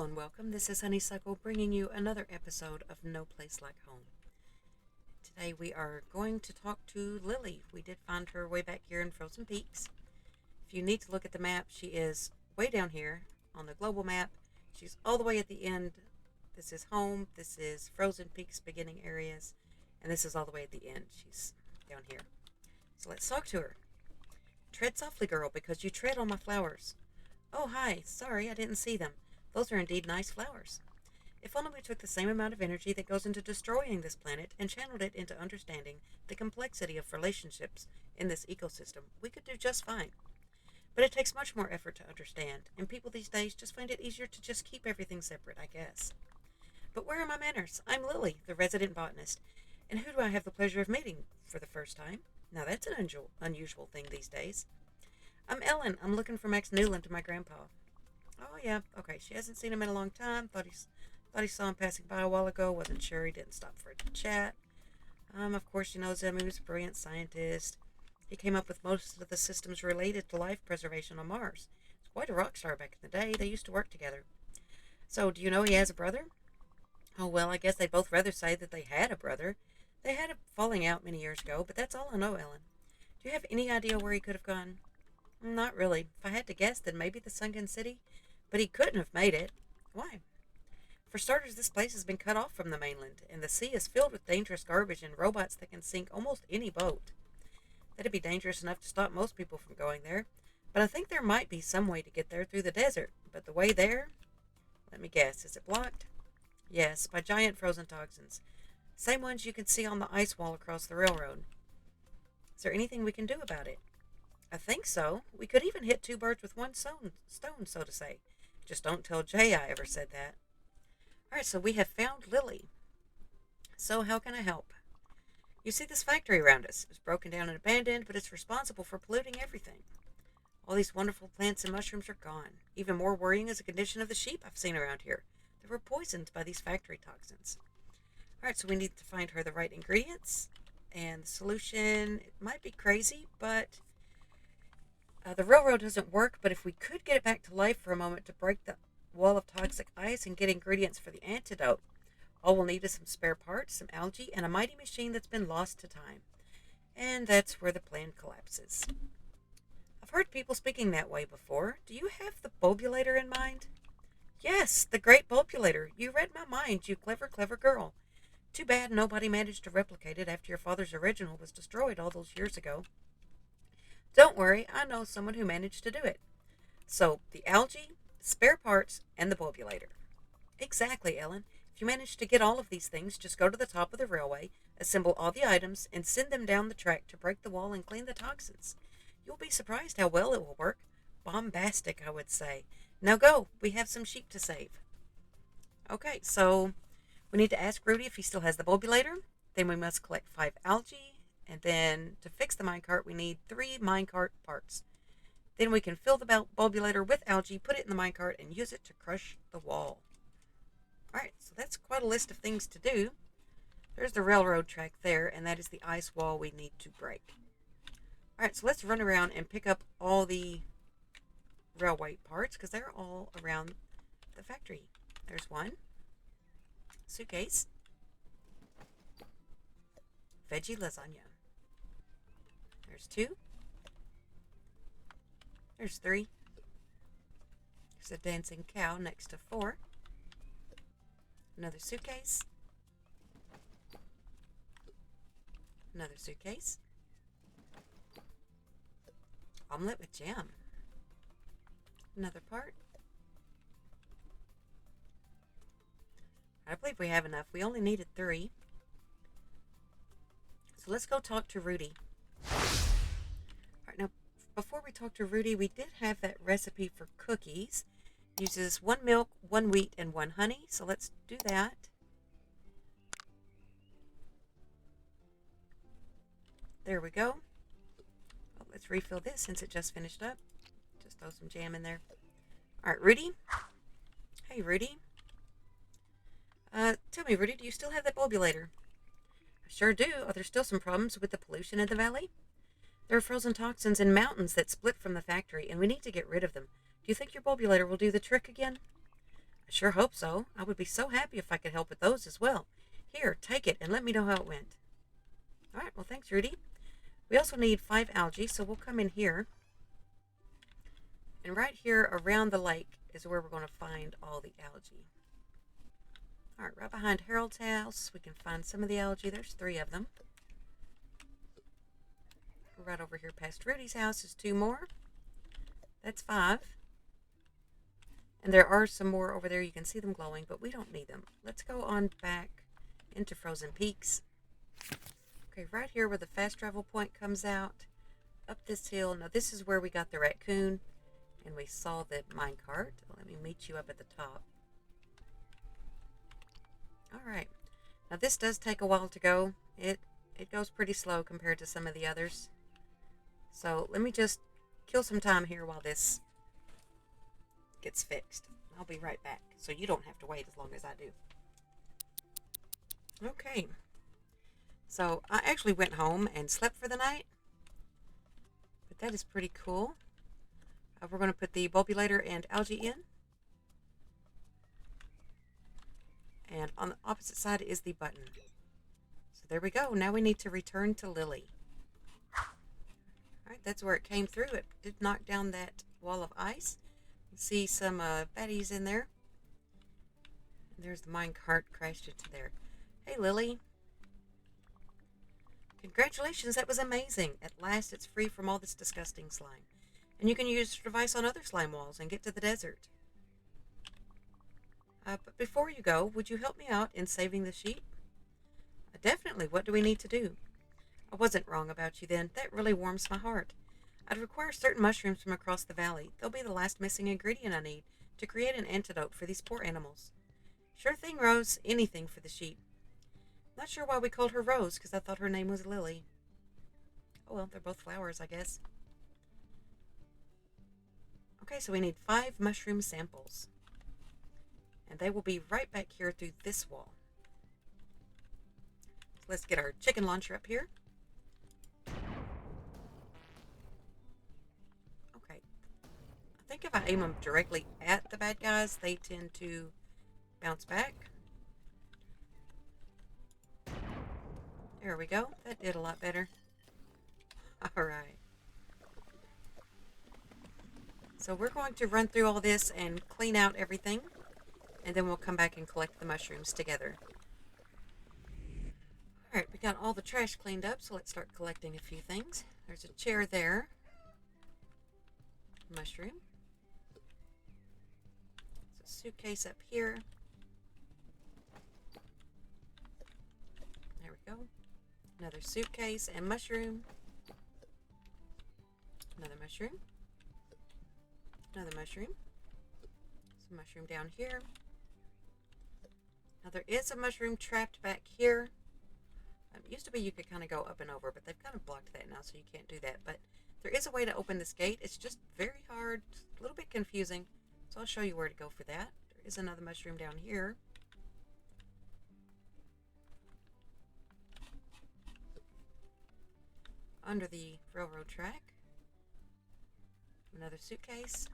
Hello and welcome. This is HoneySuckle bringing you another episode of No Place Like Home. Today we are going to talk to Lilly. We did find her way back here in Frozen Peaks. If you need to look at the map, she is way down here on the global map. She's all the way at the end. This is home. This is Frozen Peaks beginning areas. And this is all the way at the end. She's down here. So let's talk to her. Tread softly, girl, because you tread on my flowers. Oh, hi. Sorry, I didn't see them. Those are indeed nice flowers. If only we took the same amount of energy that goes into destroying this planet and channeled it into understanding the complexity of relationships in this ecosystem, we could do just fine. But it takes much more effort to understand, and people these days just find it easier to just keep everything separate, I guess. But where are my manners? I'm Lilly, the resident botanist, and who do I have the pleasure of meeting for the first time? Now that's an unusual thing these days. I'm Ellen. I'm looking for Max Newland, my grandpa. Oh, yeah. Okay, she hasn't seen him in a long time. Thought he saw him passing by a while ago. Wasn't sure. He didn't stop for a chat. Of course, she knows him. He was a brilliant scientist. He came up with most of the systems related to life preservation on Mars. He's quite a rock star back in the day. They used to work together. So, do you know he has a brother? Oh, well, I guess they'd both rather say that they had a brother. They had a falling out many years ago, but that's all I know, Ellen. Do you have any idea where he could have gone? Not really. If I had to guess, then maybe the Sunken City. But he couldn't have made it. Why? For starters, this place has been cut off from the mainland, and the sea is filled with dangerous garbage and robots that can sink almost any boat. That'd be dangerous enough to stop most people from going there. But I think there might be some way to get there through the desert. But the way there? Let me guess. Is it blocked? Yes, by giant frozen toxins. Same ones you can see on the ice wall across the railroad. Is there anything we can do about it? I think so. We could even hit two birds with one stone, so to say. Just don't tell Jay I ever said that. All right, so we have found Lilly. So how can I help? You see this factory around us. It's broken down and abandoned, but it's responsible for polluting everything. All these wonderful plants and mushrooms are gone. Even more worrying is the condition of the sheep I've seen around here. They were poisoned by these factory toxins. All right, so we need to find her the right ingredients. And the solution, it might be crazy, but the railroad doesn't work, but if we could get it back to life for a moment to break the wall of toxic ice and get ingredients for the antidote, all we'll need is some spare parts, some algae, and a mighty machine that's been lost to time. And that's where the plan collapses. I've heard people speaking that way before. Do you have the bulbulator in mind? Yes, the great bulbulator. You read my mind, you clever, clever girl. Too bad nobody managed to replicate it after your father's original was destroyed all those years ago. Don't worry, I know someone who managed to do it. So, the algae, spare parts, and the bulbulator. Exactly, Ellen. If you manage to get all of these things, just go to the top of the railway, assemble all the items, and send them down the track to break the wall and clean the toxins. You'll be surprised how well it will work. Bombastic, I would say. Now go, we have some sheep to save. Okay, so we need to ask Rudy if he still has the bulbulator. Then we must collect 5 algae. And then to fix the minecart, we need 3 minecart parts. Then we can fill the bulbulator with algae, put it in the minecart, and use it to crush the wall. Alright, so that's quite a list of things to do. There's the railroad track there, and that is the ice wall we need to break. Alright, so let's run around and pick up all the railway parts, because they're all around the factory. There's one. Suitcase. Veggie lasagna. There's 2. There's 3. There's a dancing cow next to 4. Another suitcase. Another suitcase. Omelet with jam. Another part. I believe we have enough. We only needed 3. So let's go talk to Rudy. All right, now, before we talk to Rudy, we did have that recipe for cookies. Uses 1 milk, 1 wheat, and 1 honey. So let's do that. There we go. Oh, let's refill this since it just finished up. Just throw some jam in there. All right, Rudy. Hey, Rudy. Tell me, Rudy, do you still have that bulbulator? I sure do. Are there still some problems with the pollution in the valley? There are frozen toxins in mountains that split from the factory, and we need to get rid of them. Do you think your bulbulator will do the trick again? I sure hope so. I would be so happy if I could help with those as well. Here, take it and let me know how it went. All right, well, thanks, Rudy. We also need 5 algae, so we'll come in here. And right here around the lake is where we're going to find all the algae. All right, right behind Harold's house, we can find some of the algae. There's 3 of them. Right over here past Rudy's house is 2 more. That's 5. And there are some more over there. You can see them glowing, but we don't need them. Let's go on back into Frozen Peaks. Okay, right here where the fast travel point comes out, up this hill. Now this is where we got the raccoon, and we saw the minecart. Let me meet you up at the top. All right. Now this does take a while to go. It goes pretty slow compared to some of the others. So let me just kill some time here while this gets fixed. I'll be right back, so you don't have to wait as long as I do. Okay. So I actually went home and slept for the night, but that is pretty cool. We're going to put the bulbulator and algae in. And on the opposite side is the button. So there we go. Now we need to return to Lilly. Alright, that's where it came through. It did knock down that wall of ice. You can see some baddies in there. And there's the minecart crashed into there. Hey, Lilly. Congratulations, that was amazing. At last it's free from all this disgusting slime. And you can use your device on other slime walls and get to the desert. But before you go, would you help me out in saving the sheep? Definitely. What do we need to do? I wasn't wrong about you then. That really warms my heart. I'd require certain mushrooms from across the valley. They'll be the last missing ingredient I need to create an antidote for these poor animals. Sure thing, Rose. Anything for the sheep. Not sure why we called her Rose, because I thought her name was Lily. Oh well, they're both flowers, I guess. Okay, so we need 5 mushroom samples. And they will be right back here through this wall. So let's get our chicken launcher up here. Okay. I think if I aim them directly at the bad guys, they tend to bounce back. There we go. That did a lot better. Alright. So we're going to run through all this and clean out everything. And then we'll come back and collect the mushrooms together. Alright, we got all the trash cleaned up, so let's start collecting a few things. There's a chair there. Mushroom. There's a suitcase up here. There we go. Another suitcase and mushroom. Another mushroom. Another mushroom. Some mushroom down here. Now there is a mushroom trapped back here. It used to be you could kind of go up and over, but they've kind of blocked that now, so you can't do that. But there is a way to open this gate. It's just very hard, a little bit confusing. So I'll show you where to go for that. There is another mushroom down here. Under the railroad track. Another suitcase.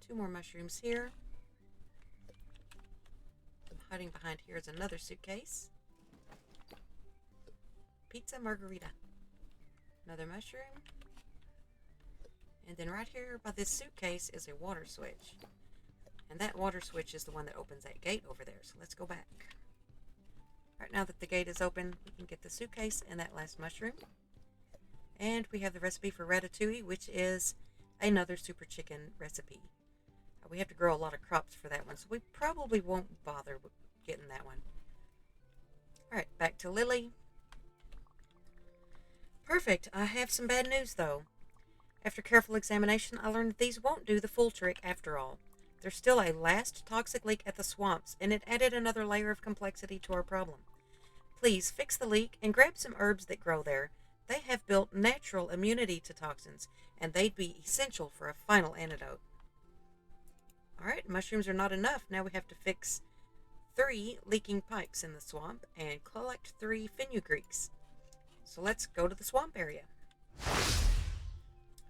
2 more mushrooms here. Hiding behind here is another suitcase. Pizza margarita. Another mushroom. And then right here by this suitcase is a water switch. And that water switch is the one that opens that gate over there. So let's go back. Right now that the gate is open, we can get the suitcase and that last mushroom. And we have the recipe for ratatouille, which is another super chicken recipe. We have to grow a lot of crops for that one, so we probably won't bother with getting that one. Alright, back to Lilly. Perfect. I have some bad news, though. After careful examination, I learned that these won't do the full trick after all. There's still a last toxic leak at the swamps, and it added another layer of complexity to our problem. Please fix the leak and grab some herbs that grow there. They have built natural immunity to toxins, and they'd be essential for a final antidote. Alright, mushrooms are not enough. Now we have to fix 3 leaking pipes in the swamp and collect 3 fenugreeks. So let's go to the swamp area.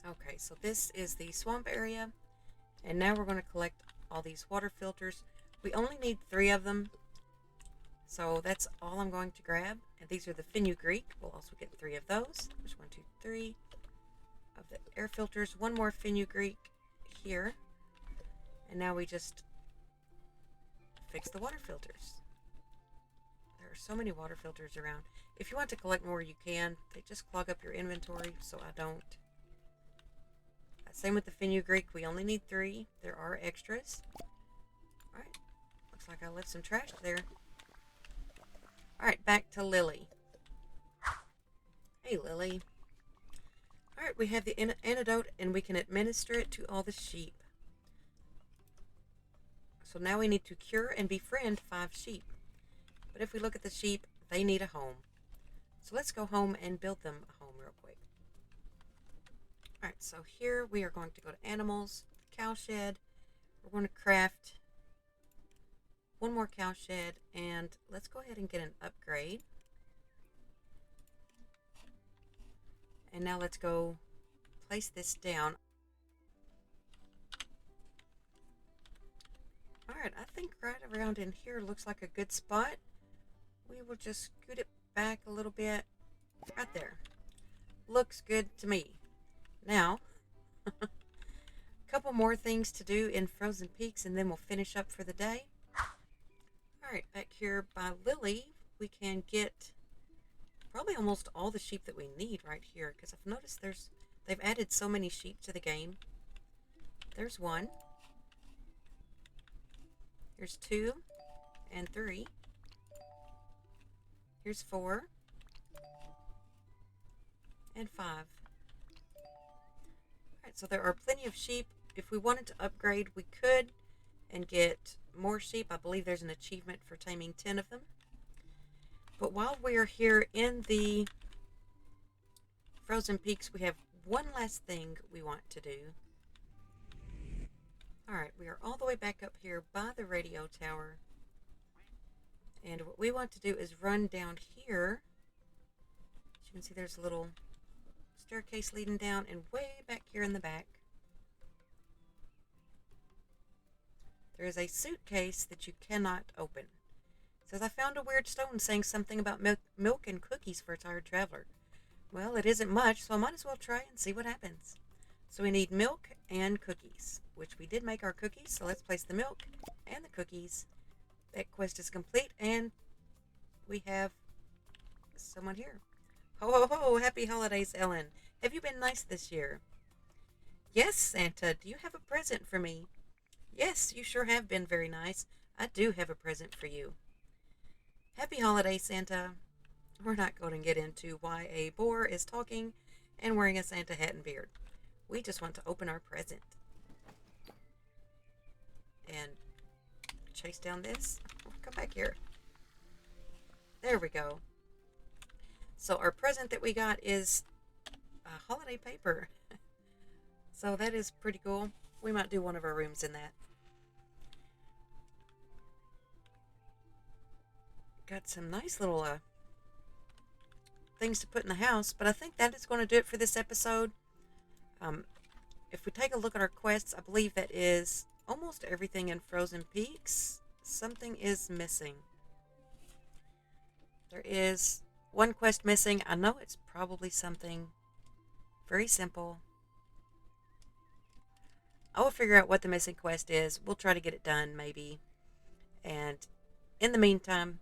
Okay, so this is the swamp area. And now we're going to collect all these water filters. We only need 3 of them, so that's all I'm going to grab. And these are the fenugreek. We'll also get 3 of those. There's 1, 2, 3 of the air filters. 1 more fenugreek here. And now we just fix the water filters. There are so many water filters around. If you want to collect more, you can. They just clog up your inventory, so I don't. Same with the fenugreek. We only need 3. There are extras. Alright. Looks like I left some trash there. Alright, back to Lilly. Hey, Lilly. Alright, we have the antidote, and we can administer it to all the sheep. So now we need to cure and befriend 5 sheep. But if we look at the sheep, they need a home. So let's go home and build them a home real quick. Alright, so here we are going to go to animals, cow shed. We're going to craft 1 more cow shed, and let's go ahead and get an upgrade. And now let's go place this down. Alright, I think right around in here looks like a good spot. We will just scoot it back a little bit. Right there. Looks good to me. Now, a couple more things to do in Frozen Peaks, and then we'll finish up for the day. Alright, back here by Lilly, we can get probably almost all the sheep that we need right here, because I've noticed they've added so many sheep to the game. There's 1. Here's 2 and 3. Here's 4 and 5. Alright, so there are plenty of sheep. If we wanted to upgrade, we could and get more sheep. I believe there's an achievement for taming 10 of them. But while we are here in the Frozen Peaks, we have one last thing we want to do. Alright, we are all the way back up here by the radio tower. And what we want to do is run down here. As you can see, there's a little staircase leading down, and way back here in the back, there is a suitcase that you cannot open. It says, I found a weird stone saying something about milk and cookies for a tired traveler. Well, it isn't much, so I might as well try and see what happens. So we need milk and cookies, which we did make our cookies, so let's place the milk and the cookies. That quest is complete, and we have someone here. Ho, ho, ho! Happy holidays, Ellen. Have you been nice this year? Yes, Santa. Do you have a present for me? Yes, you sure have been very nice. I do have a present for you. Happy holidays, Santa. We're not going to get into why a boar is talking and wearing a Santa hat and beard. We just want to open our present. And chase down this. Come back here. There we go. So our present that we got is holiday paper. So that is pretty cool. We might do one of our rooms in that. Got some nice little things to put in the house, but I think that is going to do it for this episode. If we take a look at our quests, I believe that is almost everything in Frozen Peaks. Something is missing. There is one quest missing. I know it's probably something very simple. I will figure out what the missing quest is. We'll try to get it done, maybe. And in the meantime,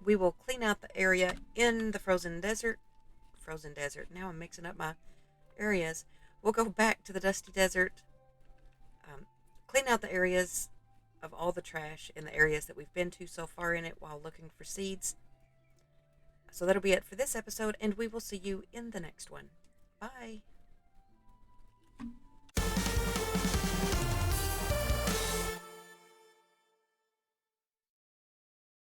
we will clean out the area in the frozen desert. Now I'm mixing up my areas. We'll go back to the dusty desert. Clean out the areas of all the trash in the areas that we've been to so far in it while looking for seeds. So that'll be it for this episode, and we will see you in the next one. Bye.